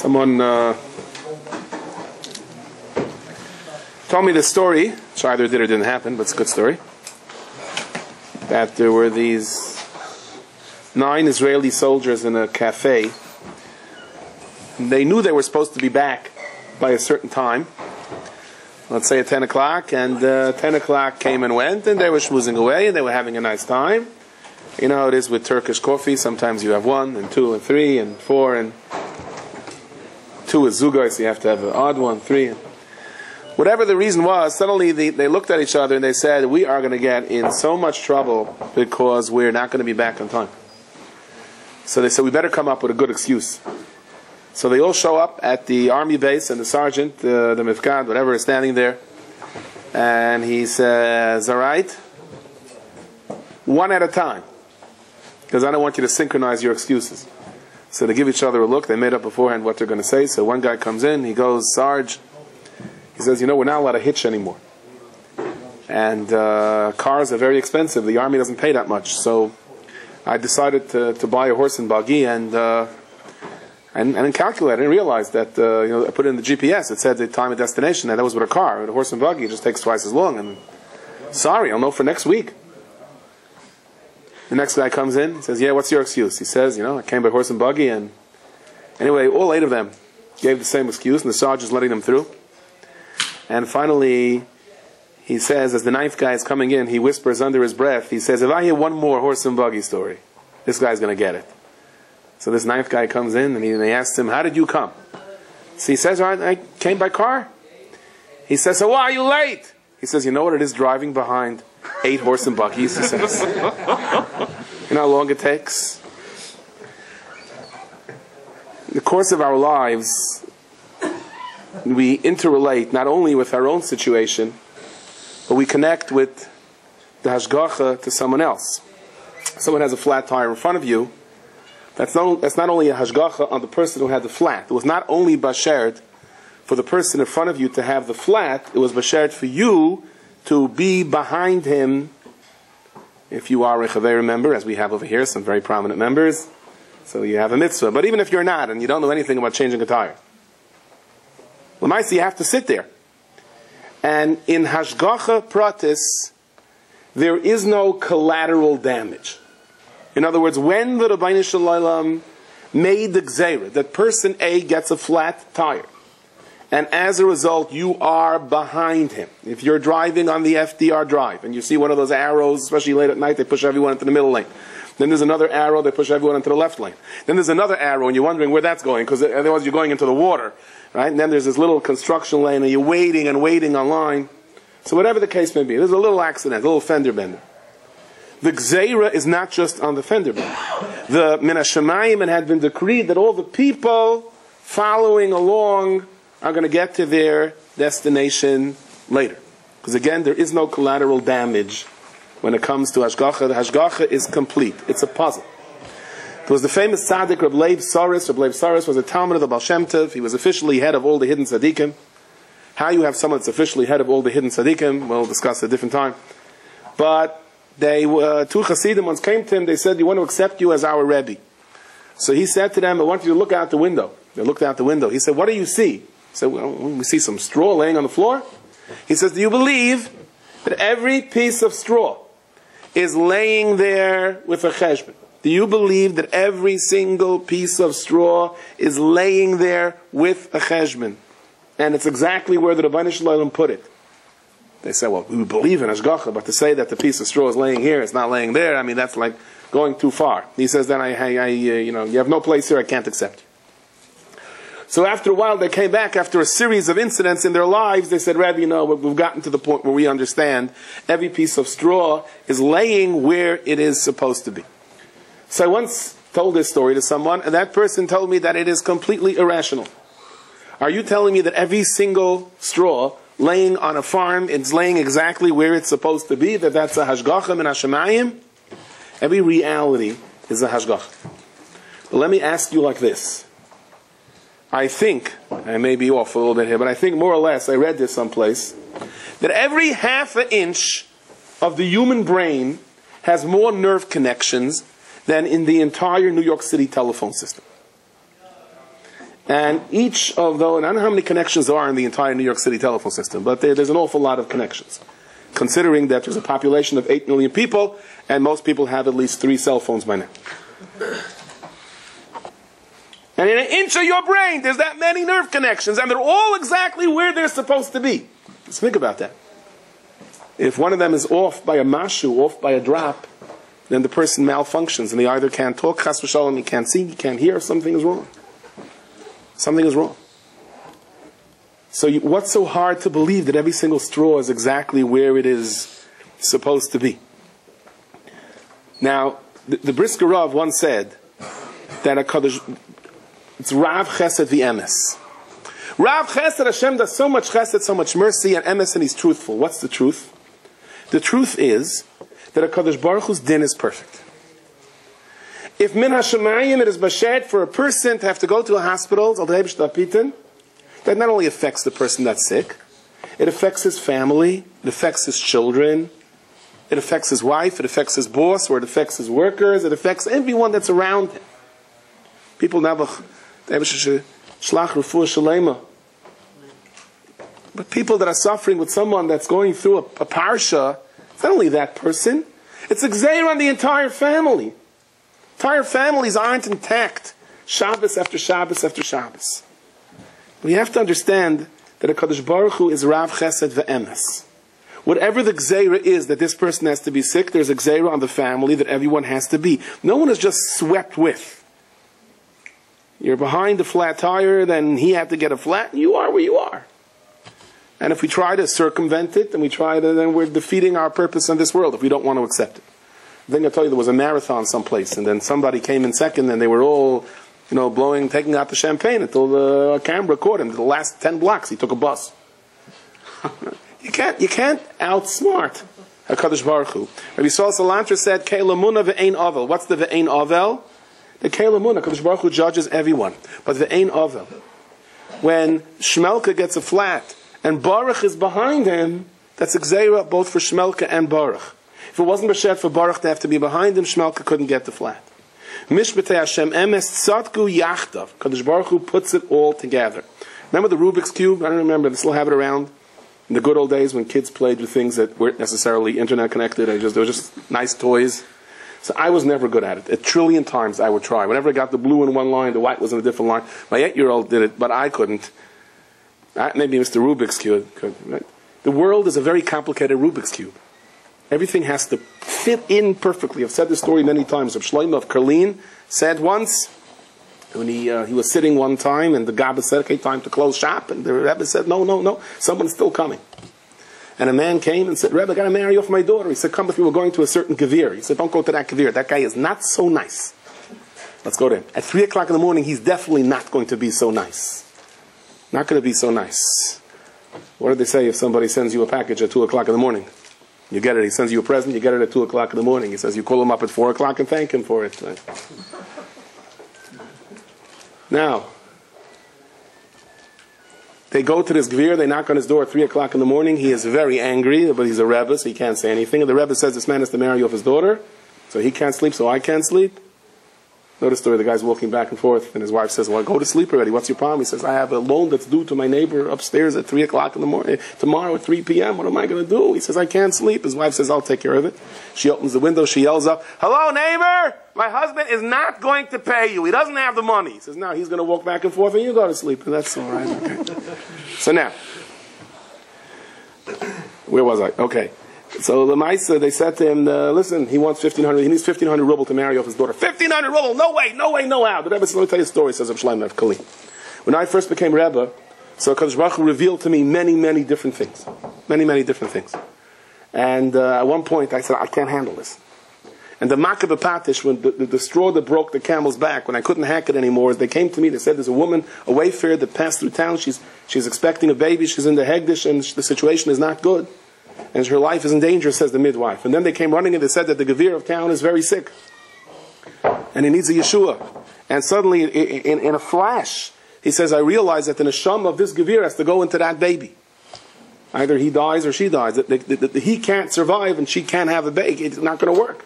Someone told me this story, which either did or didn't happen, but it's a good story, that there were these 9 Israeli soldiers in a cafe. They knew they were supposed to be back by a certain time, let's say at 10 o'clock, and 10 o'clock came and went, and they were schmoozing away, and they were having a nice time. You know how it is with Turkish coffee. Sometimes you have 1, and 2, and 3, and 4, and 2 is zugay, so you have to have an odd one, 3. And whatever the reason was, suddenly they looked at each other and they said, we are going to get in so much trouble because we're not going to be back on time. So they said, we better come up with a good excuse. So they all show up at the army base, and the sergeant, the mifkad, whatever, is standing there. And he says, all right, one at a time, because I don't want you to synchronize your excuses. So they give each other a look. They made up beforehand what they're going to say. So one guy comes in, he goes, Sarge, he says, we're not allowed to hitch anymore. And cars are very expensive. The army doesn't pay that much. So I decided to buy a horse and buggy, and didn't calculate. I didn't realize that, I put it in the GPS. It said the time and destination, and that was with a car. With a horse and buggy, it just takes twice as long. And sorry, I'll know for next week. The next guy comes in, he says, yeah, what's your excuse? He says, I came by horse and buggy, and anyway, all 8 of them gave the same excuse, and the sergeant's letting them through. And finally, he says, as the 9th guy is coming in, he whispers under his breath, he says, if I hear one more horse and buggy story, this guy's going to get it. So this 9th guy comes in, and they asked him, how did you come? So he says, I came by car. He says, so why are you late? He says, you know what it is driving behind 8 horse and buggies? He says, you know how long it takes? In the course of our lives, we interrelate not only with our own situation, but we connect with the hashgacha to someone else. Someone has a flat tire in front of you. That's not only a hashgacha on the person who had the flat. It was not only bashared for the person in front of you to have the flat, it was bashared for you to be behind him. If you are a Chaver member, as we have over here, some very prominent members, so you have a mitzvah. But even if you're not, and you don't know anything about changing a tire, L'maisa, you have to sit there. And in hashgacha pratis, there is no collateral damage. In other words, when the Rabbi Shalom made the gzeira that person A gets a flat tire, and as a result, you are behind him. If you're driving on the FDR drive, and you see one of those arrows, especially late at night, they push everyone into the middle lane. Then there's another arrow, they push everyone into the left lane. Then there's another arrow, and you're wondering where that's going, because otherwise you're going into the water. Right? And then there's this little construction lane, and you're waiting and waiting on line. So whatever the case may be, there's a little accident, a little fender bender. The gzeira is not just on the fender bender. The min hashamayim, it had been decreed that all the people following along are going to get to their destination later. Because again, there is no collateral damage when it comes to hashgacha. The hashgacha is complete. It's a puzzle. It was the famous tzaddik Reb Leib Saris. Reb Leib Saris was a Talmud of the Baal Shem Tov. He was officially head of all the hidden tzaddikim. How you have someone that's officially head of all the hidden tzaddikim, we'll discuss at a different time. But they 2 Hasidim once came to him, they said, we want to accept you as our Rebbe. So he said to them, I want you to look out the window. They looked out the window. He said, what do you see? He said, well, we see some straw laying on the floor. He says, do you believe that every piece of straw is laying there with a cheshbon? Do you believe that every single piece of straw is laying there with a cheshbon? And it's exactly where the Rabbi Shalom put it. They said, well, we believe in hashgacha, but to say that the piece of straw is laying here, it's not laying there, I mean, that's like going too far. He says, then you have no place here, I can't accept you. So after a while, they came back after a series of incidents in their lives. They said, Rabbi, we've gotten to the point where we understand every piece of straw is laying where it is supposed to be. So I once told this story to someone, and that person told me that it is completely irrational. Are you telling me that every single straw laying on a farm, it's laying exactly where it's supposed to be, that's a hashgacha min hashamayim? Every reality is a hashgacha. But let me ask you like this. I think, I may be off a little bit here, but I think more or less, I read this someplace, that every half an inch of the human brain has more nerve connections than in the entire New York City telephone system. And each of those, and I don't know how many connections there are in the entire New York City telephone system, but there's an awful lot of connections, considering that there's a population of 8 million people, and most people have at least 3 cell phones by now. And in an inch of your brain, there's that many nerve connections, and they're all exactly where they're supposed to be. Let's think about that. If one of them is off by a mashu, off by a drop, then the person malfunctions, and they either can't talk, chas v'shalom, he can't see, he can't hear, something is wrong. Something is wrong. So what's so hard to believe that every single straw is exactly where it is supposed to be? Now, the Brisker Rav once said that it's Rav Chesed v'emes. Rav Chesed, Hashem does so much Chesed, so much mercy, and emes, and He's truthful. What's the truth? The truth is that HaKadosh Baruch Hu's din is perfect. If min hashemayim it is bashed for a person to have to go to a hospital, that not only affects the person that's sick, it affects his family, it affects his children, it affects his wife, it affects his boss, or it affects his workers, it affects everyone that's around him. People now shlach refuah shalema. But people that are suffering with someone that's going through a parsha, it's not only that person, it's a gzeir on the entire family. Entire families aren't intact. Shabbos after Shabbos after Shabbos. We have to understand that HaKadosh Baruch Hu is Rav Chesed ve'emes. Whatever the gzeira is that this person has to be sick, there's a gzeira on the family that everyone has to be. No one is just swept with. You're behind a flat tire, then he had to get a flat, and you are where you are. And if we try to circumvent it, then we're defeating our purpose in this world if we don't want to accept it. I think I told you there was a marathon someplace, and then somebody came in second, and they were all, taking out the champagne until the camera caught him. The last 10 blocks, he took a bus. You can't outsmart HaKadosh Baruch Hu. Rabbi Yisrael Salanter said, Keilamuna ve'ein avel. What's the ve'ein avel? The Keilamuna, HaKadosh Baruch Hu judges everyone. But ve'ein avel. When Shmelka gets a flat, and Baruch is behind him, that's a gzeira both for Shmelka and Baruch. If it wasn't Bashet for Baruch to have to be behind him, Shmelka couldn't get the flat. Mishpatei Hashem emes tzadku yachtav. Kadosh Baruch Hu puts it all together. Remember the Rubik's Cube? I don't remember. They still have it around. In the good old days when kids played with things that weren't necessarily internet connected, they were just nice toys. So I was never good at it. 1 trillion times I would try. Whenever I got the blue in one line, the white was in a different line. My 8-year-old did it, but I couldn't. Maybe Mr. Rubik's Cube could. Right? The world is a very complicated Rubik's Cube. Everything has to fit in perfectly. I've said this story many times. Reb Shlomo of Karlin said once, when he was sitting one time, and the Gabba said, okay, time to close shop, and the Rebbe said, no, someone's still coming. And a man came and said, Rebbe, I got to marry off my daughter. He said, come with me, we're going to a certain Gevir. He said, don't go to that Gevir. That guy is not so nice. Let's go to him. At 3 o'clock in the morning, he's definitely not going to be so nice. Not going to be so nice. What do they say if somebody sends you a package at 2 o'clock in the morning? You get it. He sends you a present. You get it at 2 o'clock in the morning. He says you call him up at 4 o'clock and thank him for it. Right? Now, they go to this Gvir. They knock on his door at 3 o'clock in the morning. He is very angry, but he's a Rebbe, so he can't say anything. And the Rebbe says this man has to marry off his daughter, so he can't sleep, so I can't sleep. Notice the story, the guy's walking back and forth, and his wife says, well, go to sleep already. What's your problem? He says, I have a loan that's due to my neighbor upstairs at 3 o'clock in the morning. Tomorrow at 3 p.m., what am I going to do? He says, I can't sleep. His wife says, I'll take care of it. She opens the window, she yells up, hello, neighbor! My husband is not going to pay you. He doesn't have the money. He says, no, he's going to walk back and forth, and you go to sleep. And that's all right. Okay. So now, where was I? Okay. So the Maisa, they said to him, listen, he wants 1,500, he needs 1,500 ruble to marry off his daughter. 1,500 ruble, no way, no how. The Rebbe says, let me tell you a story, says Reb Shlomo of Kali. When I first became Rebbe, so HaKadosh Baruch Hu revealed to me many different things. Many different things. And at one point I said, I can't handle this. And the Makkah Patish, when the straw that broke the camel's back, when I couldn't hack it anymore, they came to me, they said, there's a woman, a wayfarer that passed through town, she's expecting a baby, she's in the Hegdish, and the situation is not good. And her life is in danger, says the midwife. And then they came running and they said that the Gevir of town is very sick. And he needs a Yeshua. And suddenly, in a flash, he says, I realize that the neshama of this Gevir has to go into that baby. Either he dies or she dies. He can't survive and she can't have a baby. It's not going to work.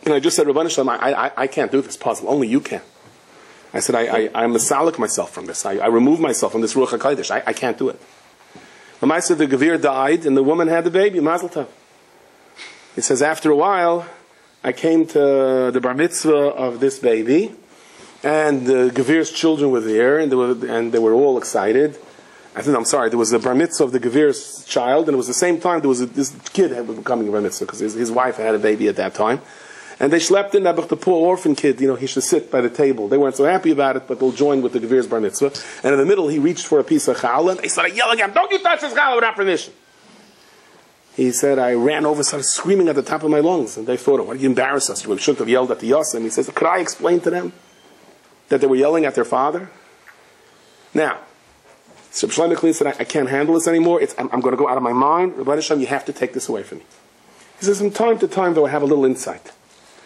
And I just said, Rabbi Shalom, I can't do this puzzle. Only you can. I said, I'm masalik myself from this. I remove myself from this Ruach HaKodesh. I can't do it. The said the Gevir died, and the woman had the baby, Mazel Tov. He says, after a while, I came to the bar mitzvah of this baby, and the Gevir's children were there, and they were all excited. There was a bar mitzvah of the Gevir's child, and it was the same time this kid had becoming a bar mitzvah, because his wife had a baby at that time. And they schlepped in the poor orphan kid, he should sit by the table. They weren't so happy about it, but they'll join with the Gevir's bar mitzvah. And in the middle, he reached for a piece of challah, and they started yelling at him, don't you touch this challah without permission. He said, I ran over, started screaming at the top of my lungs. And they thought, why did you embarrass us? We shouldn't have yelled at the Yosem. He says, could I explain to them that they were yelling at their father? Now, so Shlomo Klein said, I can't handle this anymore. I'm going to go out of my mind. Rabbi Hashem, you have to take this away from me. He says, from time to time, though, I have a little insight.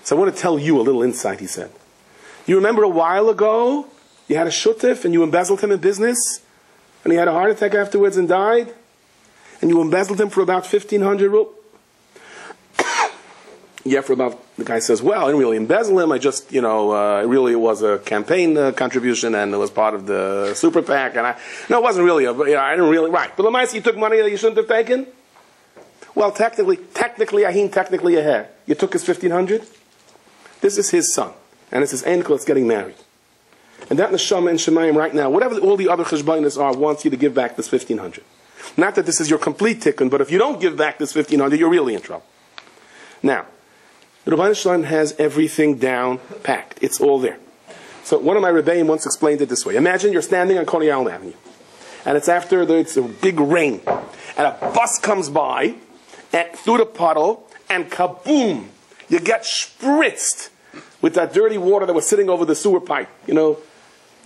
So I want to tell you a little insight, he said. You remember a while ago, you had a shutif and you embezzled him in business, and he had a heart attack afterwards and died, and you embezzled him for about 1,500 rupees. Yeah, the guy says, well, I didn't really embezzle him, I just, it really was a campaign contribution, and it was part of the super PAC, and it wasn't really, I didn't really, right. But Lamaisi, you took money that you shouldn't have taken? Well, technically, a hair. You took his 1,500? This is his son, and it's his enkel that's getting married. And that neshama in Shemayim right now, whatever all the other cheshbonos are, wants you to give back this 1,500. Not that this is your complete tikkun, but if you don't give back this 1,500, you're really in trouble. Now, the Rabbi Shalom has everything down packed. It's all there. So one of my rebbeim once explained it this way. Imagine you're standing on Coney Island Avenue, and it's a big rain, and a bus comes by, and through the puddle, and kaboom! You get spritzed with that dirty water that was sitting over the sewer pipe, and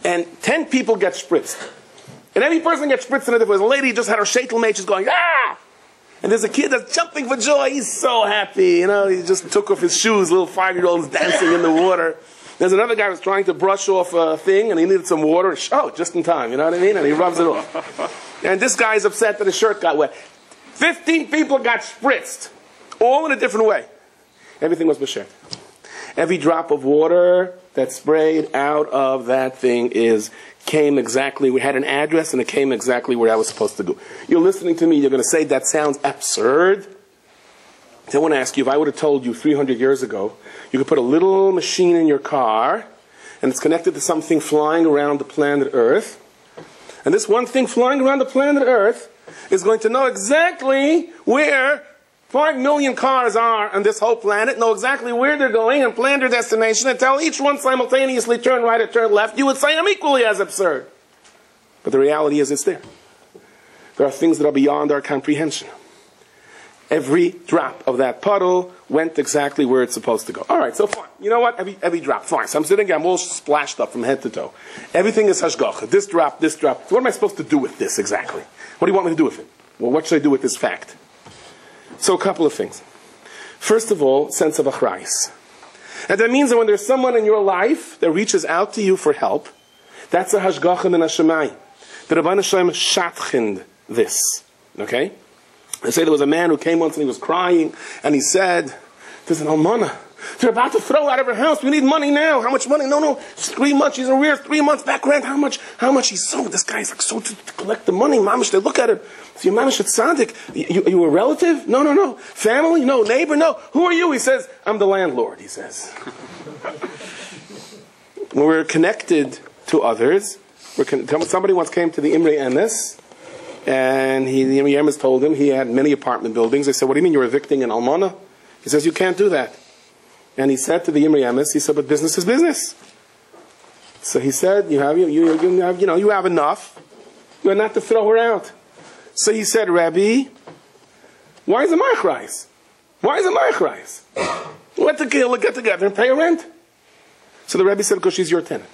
10 people get spritzed. And every person gets spritzed in a different way. A lady just had her sheitel mate, she's going, ah! And there's a kid that's jumping for joy, he's so happy, he just took off his shoes, little 5-year-old's dancing in the water. There's another guy who was trying to brush off a thing, and he needed some water, just in time, you know what I mean? And he rubs it off. And this guy's upset that his shirt got wet. 15 people got spritzed, all in a different way. Everything was b'sher. Every drop of water that sprayed out of that thing came exactly, we had an address and it came exactly where I was supposed to go. You're listening to me, you're going to say that sounds absurd. I want to ask you, if I would have told you 300 years ago, you could put a little machine in your car and it's connected to something flying around the planet Earth, and this one thing flying around the planet Earth is going to know exactly where 5 million cars are on this whole planet, know exactly where they're going and plan their destination and tell each one simultaneously turn right or turn left. You would say I'm equally as absurd. But the reality is it's there. There are things that are beyond our comprehension. Every drop of that puddle went exactly where it's supposed to go. All right, so fine. You know what? Every drop, fine. So I'm sitting here, I'm all splashed up from head to toe. Everything is hashgacha. This drop, this drop. So what am I supposed to do with this exactly? What do you want me to do with it? Well, what should I do with this fact? So a couple of things. First of all, sense of achrayus. And that means that when there's someone in your life that reaches out to you for help, that's a hashgacha min hashemayim. The Rabbi Hashem shatchind this. Okay? They say there was a man who came once and he was crying, and he said, there's an almana. They're about to throw out of her house. We need money now. How much money? No. 3 months. She's in arrears. 3 months back rent. How much? He's sold. This guy's like so to collect the money. Mamish, they look at it. So you mamish at tzaddik. You a relative? No. Family? No. Neighbor? No. Who are you? He says, I'm the landlord, he says. When we're connected to others, somebody once came to the Imre Emes, and the Imre Emes told him he had many apartment buildings. They said, what do you mean you're evicting an almana? He says, you can't do that. And he said to the Imre Emes, he said, but business is business. So he said, you have enough. You're not to throw her out. So he said, Rabbi, why is it my achrayus? Why is it my achrayus? Let the killer get together and pay her rent. So the Rabbi said, because she's your tenant.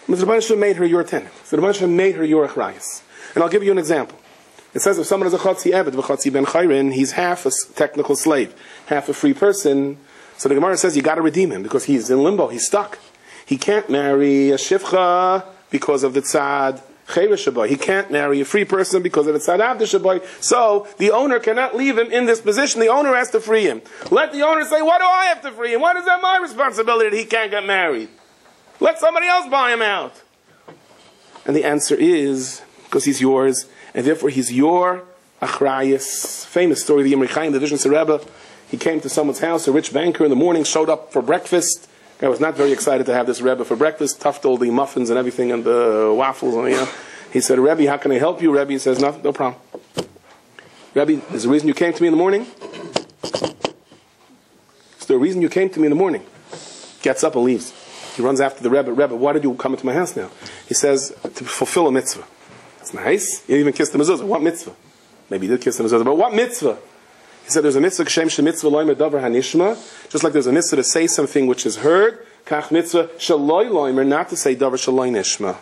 But the Rabbi made her your tenant. So the Rabbi made her your achrayus. And I'll give you an example. It says if someone is a chotzi eved, v'chotzi ben chayrin, he's half a technical slave, half a free person. So the Gemara says you got to redeem him because he's in limbo, he's stuck. He can't marry a shivcha because of the tzad chayra shabai. He can't marry a free person because of the tzad avda shabai. So the owner cannot leave him in this position. The owner has to free him. Let the owner say, why do I have to free him? Why is that my responsibility that he can't get married? Let somebody else buy him out. And the answer is, because he's yours, and therefore he's your achrayus. Famous story of the Yemri Chaim, the Vision Rebbe. He came to someone's house, a rich banker in the morning, showed up for breakfast. I was not very excited to have this Rebbe for breakfast, stuffed all the muffins and everything and the waffles. And, he said, Rebbe, how can I help you? Rebbe says, no problem. Rebbe, is there a reason you came to me in the morning? Is there a reason you came to me in the morning? Gets up and leaves. He runs after the Rebbe. Rebbe, why did you come into my house now? He says, to fulfill a mitzvah. That's nice. He didn't even kiss the mezuzah. What mitzvah? Maybe he did kiss the mezuzah, but what mitzvah? He said there's a mitzvah, kshem she mitzvah loy medavar hanishma, just like there's a mitzvah to say something which is heard, kach mitzvah shaloi loimer, not to say davar shaloi nishma.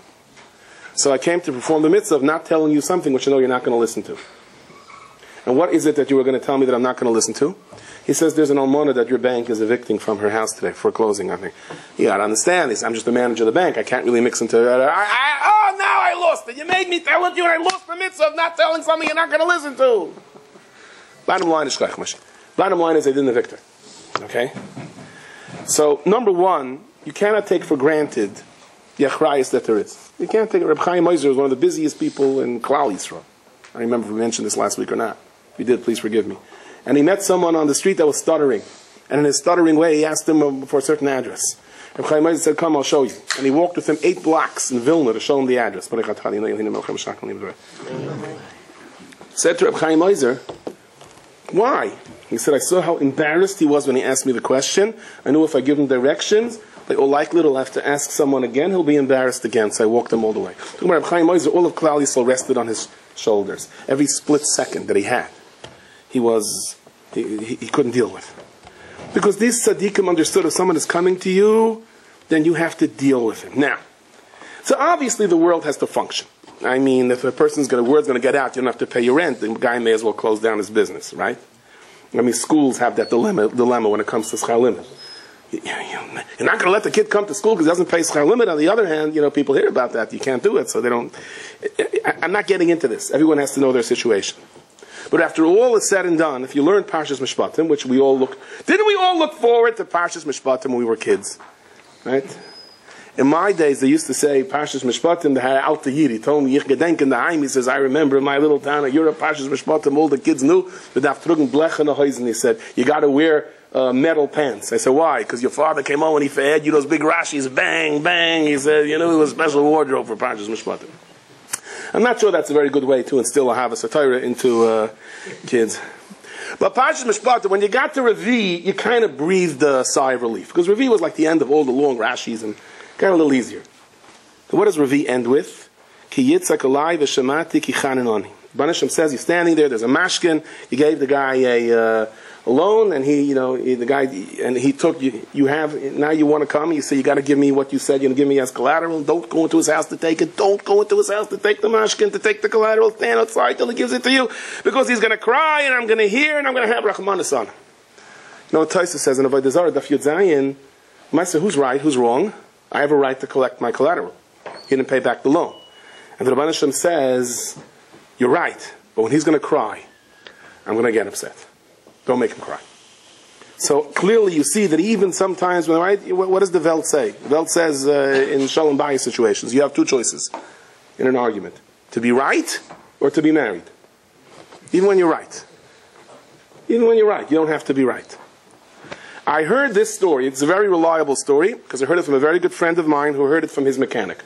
So I came to perform the mitzvah of not telling you something which I know you're not going to listen to. And what is it that you were going to tell me that I'm not going to listen to? He says there's an almona that your bank is evicting from her house today, foreclosing, I think. You got to understand this. I'm just the manager of the bank. I can't really mix into now I lost it. You made me tell it you and I lost the mitzvah of not telling something you're not going to listen to. Bottom line is shkach. Bottom line is they didn't evict her. Okay? So, number one, you cannot take for granted the achrayus that there is. You can't take it. Reb Chaim Ozer was one of the busiest people in Klal Yisrael. I remember if we mentioned this last week or not. If you did, please forgive me. And he met someone on the street that was stuttering. And in his stuttering way, he asked him for a certain address. Reb Chaim Ozer said, come, I'll show you. And he walked with him 8 blocks in Vilna to show him the address. Said to Reb Chaim Ozer, why? He said, I saw how embarrassed he was when he asked me the question. I knew if I give him directions, they all likely he'll have to ask someone again. He'll be embarrassed again. So I walked him all the way. Reb Chaim Ozer, all of Klal Yisrael rested on his shoulders. Every split second that he had, he couldn't deal with. Because these tzaddikim understood if someone is coming to you, then you have to deal with him. Now, so obviously the world has to function. I mean, if a word's going to get out, you don't have to pay your rent. The guy may as well close down his business, right? I mean, schools have that dilemma when it comes to schar limit. You're not going to let the kid come to school because he doesn't pay schar limit. On the other hand, people hear about that. You can't do it, so they don't. I'm not getting into this. Everyone has to know their situation. But after all is said and done, if you learn Parasha Mishpatim, which didn't we all look forward to Parasha Mishpatim when we were kids? Right? In my days, they used to say, Parasha Mishpatim, the Alte Yid. He told me, Ich gedenken daheim. He says, I remember in my little town of Europe, Parasha Mishpatim, all the kids knew, the Daftrugen Blech in the Häusen. He said, you got to wear metal pants. I said, why? Because your father came home and he fed you those big Rashis, bang, bang. He said, it was a special wardrobe for Parasha Mishpatim. I'm not sure that's a very good way to instill a Havas Torah into kids. But Parashat Mishpatim, when you got to Revi, you kind of breathed a sigh of relief. Because Revi was like the end of all the long Rashis and kind of a little easier. So what does Revi end with? Ki yitzak alai v'shamati ki chananoni. Banashim says, you're standing there, there's a mashkin, you gave the guy a loan, and he took, now you want to come, you say, you got to give me what you said, you're going to give me as collateral, don't go into his house to take it, don't go into his house to take the mashkin, to take the collateral, stand outside till he gives it to you, because he's going to cry, and I'm going to hear, and I'm going to have Rahman on. Taisa says, in Avodah Zarah, Daf Yud Zayin, Master, who's right, who's wrong? I have a right to collect my collateral. He didn't pay back the loan. And the Rabban Hashem says, you're right, but when he's going to cry, I'm going to get upset. Don't make him cry. So clearly you see that even sometimes, what does the Welt say? The Welt says in Shalom Bayis situations, you have 2 choices in an argument. To be right or to be married. Even when you're right. Even when you're right, you don't have to be right. I heard this story. It's a very reliable story because I heard it from a very good friend of mine who heard it from his mechanic.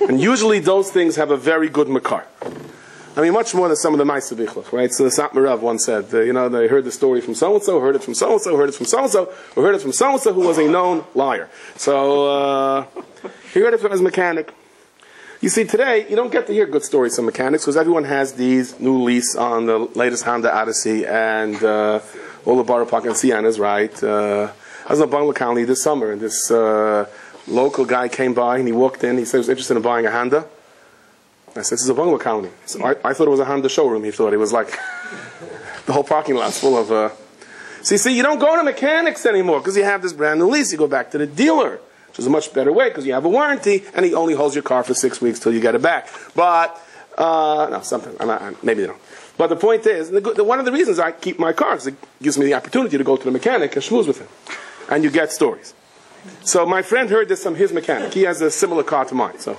And usually those things have a very good makar. I mean, much more than some of the Ma'aseh Bichlach, right? So the Satmarav once said, they heard the story from so-and-so, heard it from so-and-so, heard it from so-and-so, or heard it from so-and-so who was a known liar. So, he heard it from his mechanic. You see, today, you don't get to hear good stories from mechanics because everyone has these new lease on the latest Honda Odyssey and all the Borough Park and Siennas, right? I was in Bangla County this summer, and this local guy came by, and he walked in, he said he was interested in buying a Honda. I said, this is a Bangla County. So I thought it was a Honda showroom. He thought it was like the whole parking lot's full of... So you see, you don't go to mechanics anymore because you have this brand new lease. You go back to the dealer, which is a much better way because you have a warranty and he only holds your car for 6 weeks till you get it back. But, maybe they don't. But the point is, one of the reasons I keep my car is it gives me the opportunity to go to the mechanic and schmooze with him. And you get stories. So my friend heard this from his mechanic. He has a similar car to mine. So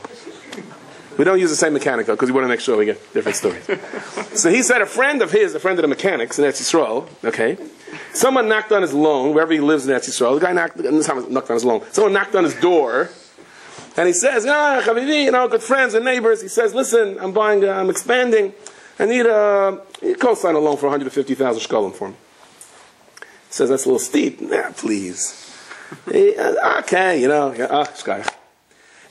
we don't use the same mechanic, though, because we want to make sure we get different stories. So he said a friend of his, a friend of the mechanics in Eretz Yisrael, okay, someone knocked on his loan, wherever he lives in Eretz Yisrael. The guy knocked on his loan. Someone knocked on his door, and he says, Chavivi, good friends and neighbors. He says, listen, I'm expanding. I need a co-sign a loan for 150,000 shkolim for me. He says, that's a little steep. Yeah, please. Okay,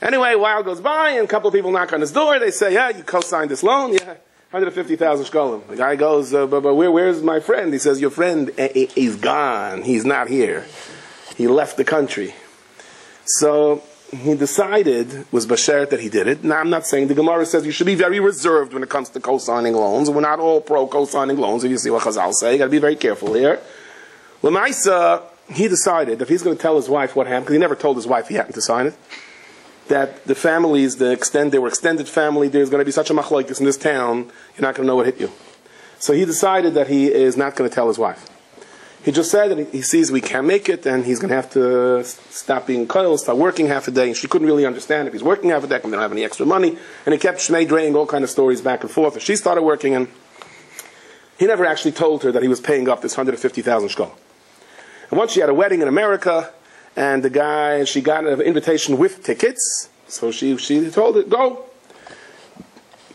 Anyway, a while goes by, and a couple of people knock on his door. They say, yeah, you co-signed this loan? Yeah, 150,000 shkolim. The guy goes, but where's my friend? He says, your friend, he's gone. He's not here. He left the country. So he decided, was bashert that he did it. Now, I'm not saying, the Gemara says you should be very reserved when it comes to co-signing loans. We're not all pro co-signing loans, if you see what Chazal say. You got to be very careful here. Lamaisa, he decided if he's going to tell his wife what happened, because he never told his wife he happened to sign it, that the families, they were extended family, there's going to be such a machlokes in this town, you're not going to know what hit you. So he decided that he is not going to tell his wife. He just said that he sees we can't make it, and he's going to have to stop being cuddled, start working half a day. And she couldn't really understand if he's working half a day, and they don't have any extra money. And he kept draying all kind of stories back and forth. And she started working, and he never actually told her that he was paying up this 150,000 shkolim. And once she had a wedding in America, and she got an invitation with tickets, so she told it, go.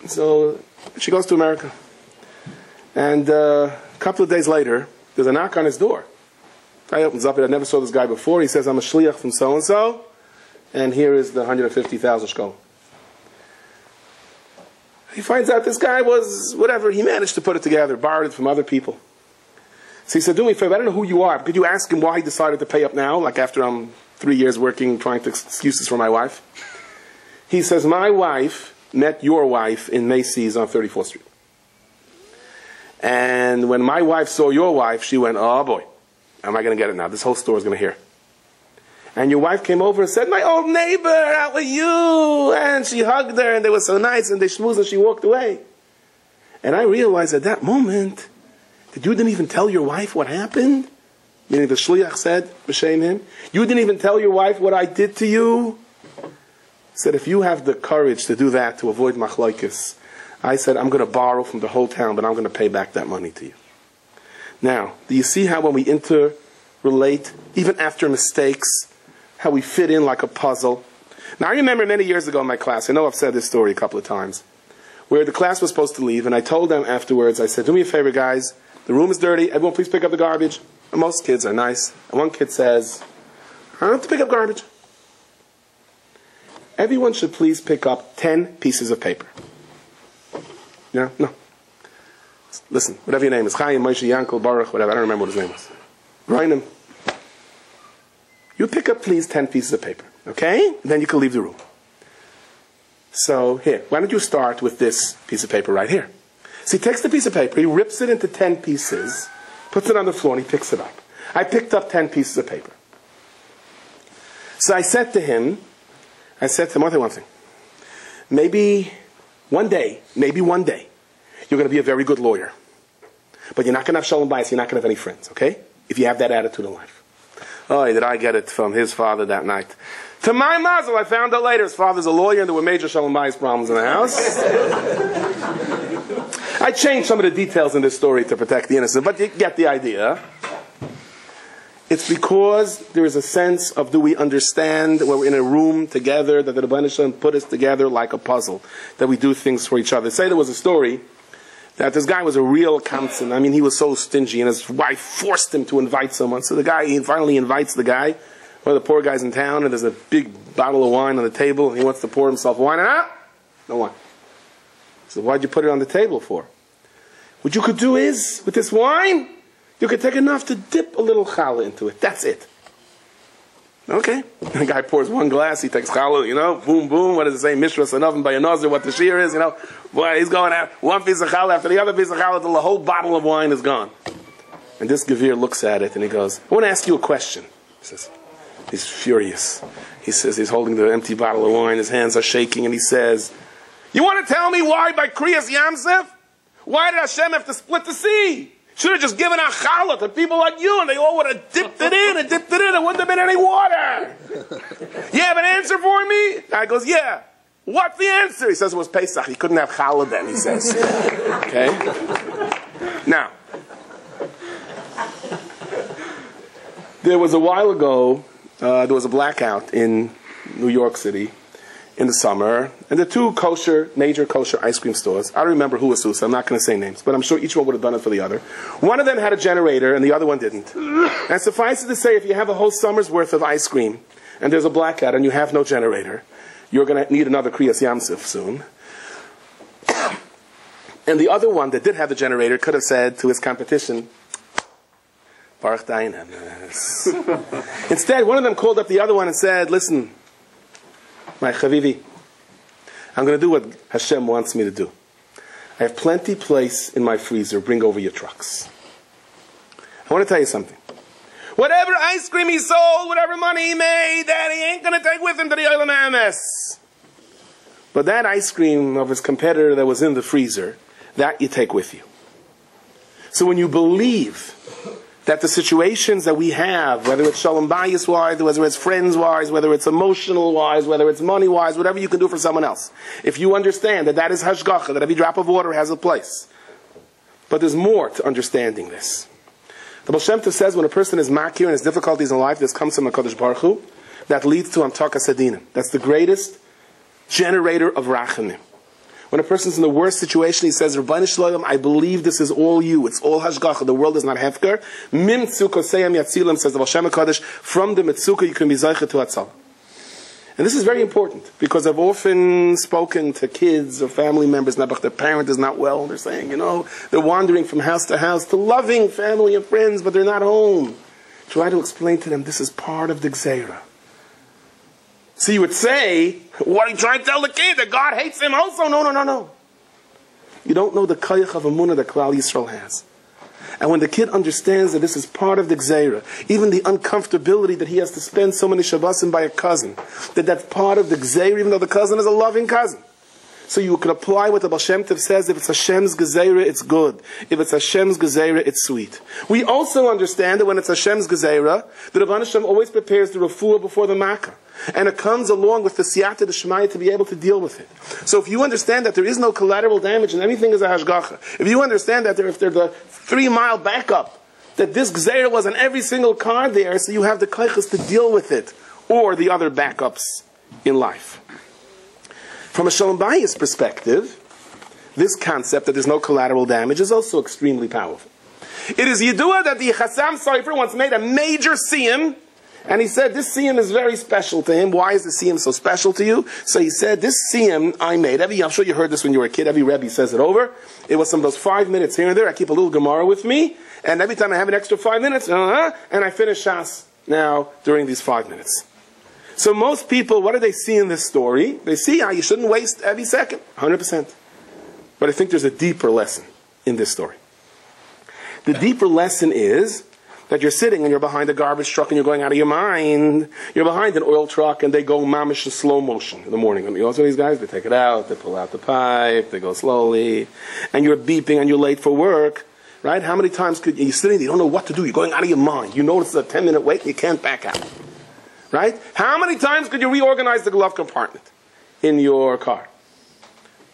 So she goes to America. And a couple of days later, there's a knock on his door. Guy opens up it. I never saw this guy before. He says, I'm a shliach from so-and-so, and here is the 150,000 shkolim. He finds out this guy was, whatever, he managed to put it together, borrowed it from other people. So he said, do me a favor, I don't know who you are. Could you ask him why he decided to pay up now, like after I'm 3 years working, trying to excuses for my wife? He says, my wife met your wife in Macy's on 34th Street. And when my wife saw your wife, she went, oh boy, am I going to get it now? This whole store is going to hear. And your wife came over and said, my old neighbor, how are you? And she hugged her, and they were so nice, and they schmoozed, and she walked away. And I realized at that moment that you didn't even tell your wife what happened. Meaning the shliach said, b'shem him, you didn't even tell your wife what I did to you. He said, if you have the courage to do that, to avoid machlokes, I said, I'm going to borrow from the whole town, but I'm going to pay back that money to you. Now, do you see how when we interrelate, even after mistakes, how we fit in like a puzzle? Now, I remember many years ago in my class, I know I've said this story a couple of times, where the class was supposed to leave, and I told them afterwards, I said, do me a favor, guys, the room is dirty, everyone please pick up the garbage. And most kids are nice. And one kid says, I don't have to pick up garbage. Everyone should please pick up 10 pieces of paper. Yeah? No. Listen, whatever your name is, Chaim, Moshe, Yankel, Baruch, whatever, I don't remember what his name was. Reinim. You pick up, please, 10 pieces of paper. Okay? Then you can leave the room. So, here, why don't you start with this piece of paper right here? So he takes the piece of paper, he rips it into 10 pieces, puts it on the floor, and he picks it up. I picked up 10 pieces of paper. So I said to him, I'll tell you one thing. Maybe one day, you're going to be a very good lawyer. But you're not going to have shalom bayis, you're not going to have any friends, okay? If you have that attitude in life. Oh, did I get it from his father that night. To my mazel, I found out later his father's a lawyer and there were major shalom bayis problems in the house. I changed some of the details in this story to protect the innocent, but you get the idea. It's because there is a sense of, do we understand when we're in a room together, that the Rebbeinu Shalom put us together like a puzzle, that we do things for each other. Say there was a story that this guy was a real kamtzin. I mean, he was so stingy, and his wife forced him to invite someone. So the guy, he finally invites the guy, one of the poor guys in town, and there's a big bottle of wine on the table, and he wants to pour himself wine, and no wine. So why'd you put it on the table for? What you could do is, with this wine, you could take enough to dip a little challah into it. That's it. Okay. The guy pours one glass, he takes challah, boom, boom. What does it say? Mishras enough by a nazir, what the shear is, Boy, he's going out one piece of challah after the other piece of challah till the whole bottle of wine is gone. And this gevir looks at it and he goes, I want to ask you a question. He says, he's furious. He says, he's holding the empty bottle of wine, his hands are shaking, and he says, you want to tell me why by Kriyas Yamsef? Why did Hashem have to split the sea? Should have just given out challah to people like you, and they all would have dipped it in. There wouldn't have been any water. You have an answer for me? Guy goes, yeah. What's the answer? He says it was Pesach. He couldn't have challah then, he says. Okay? Now, there was a while ago, there was a blackout in New York City in the summer, and the two major kosher ice cream stores, I don't remember who was who, so I'm not going to say names, but I'm sure each one would have done it for the other. One of them had a generator, and the other one didn't. And suffice it to say, if you have a whole summer's worth of ice cream, and there's a blackout, and you have no generator, you're going to need another Kriyas Yamsuf soon. And the other one that did have the generator could have said to his competition, Baruch Dayan. Instead, one of them called up the other one and said, listen, my Chavivi, I'm going to do what Hashem wants me to do. I have plenty place in my freezer. Bring over your trucks. I want to tell you something. Whatever ice cream he sold, whatever money he made, that he ain't going to take with him to the Olam Ames. But that ice cream of his competitor that was in the freezer, that you take with you. So when you believe that the situations that we have, whether it's shalom bayis wise, whether it's friends wise, whether it's emotional wise, whether it's money wise, whatever you can do for someone else, if you understand that that is hashgacha, that every drop of water has a place. But there's more to understanding this. The Baal Shem Tov says when a person is makir and has difficulties in life, this comes from HaKadosh Baruch Hu, that leads to Amtaka Sadinim. That's the greatest generator of rachamim. When a person's in the worst situation, he says, Rabbi Shalom, I believe this is all you. It's all hashgacha. The world is not hefker. Mim tzukah seyam yatzilam, says the Baal Shem HaKadosh, from the mitzukah you can be zaycha to atzal. And this is very important, because I've often spoken to kids or family members, their parent is not well, and they're saying, they're wandering from house to house to loving family and friends, but they're not home. Try to explain to them, this is part of the gzeira. So you would say, what are you trying to tell the kid? That God hates him also? No. You don't know the koyach of emunah that Klal Yisrael has. And when the kid understands that this is part of the gzeira, even the uncomfortability that he has to spend so many Shabbosim by a cousin, that's part of the gzeira, even though the cousin is a loving cousin. So you can apply what the Baal Shem Tov says, if it's Hashem's gezeira, it's good. If it's Hashem's gezeira, it's sweet. We also understand that when it's Hashem's gezeira, the Rebbeinu Shem always prepares the refuah before the makkah. And it comes along with the siyata d'shmaya to be able to deal with it. So if you understand that there is no collateral damage and everything is a hashgacha, if you understand that if there's a 3-mile backup, that this gezeira was on every single car there, so you have the kaichas to deal with it, or the other backups in life. From a shalom bayis perspective, this concept that there's no collateral damage is also extremely powerful. It is yidua that the Chassam Sofer once made a major siyum, and he said this siyum is very special to him. Why is the siyum so special to you? So he said, this siyum I made, I'm sure you heard this when you were a kid, every Rebbe says it over. It was some of those 5 minutes here and there. I keep a little Gemara with me, and every time I have an extra 5 minutes, and I finish Shas now during these 5 minutes. So most people, what do they see in this story? They see how you shouldn't waste every second, 100%. But I think there's a deeper lesson in this story. The deeper lesson is that you're sitting and you're behind a garbage truck and you're going out of your mind. You're behind an oil truck and they go mamish in slow motion in the morning. And you know these guys, they take it out, they pull out the pipe, they go slowly, and you're beeping and you're late for work. Right? How many times could you're sitting there, you don't know what to do, you're going out of your mind. You notice a 10-minute wait and you can't back out. Right? How many times could you reorganize the glove compartment in your car?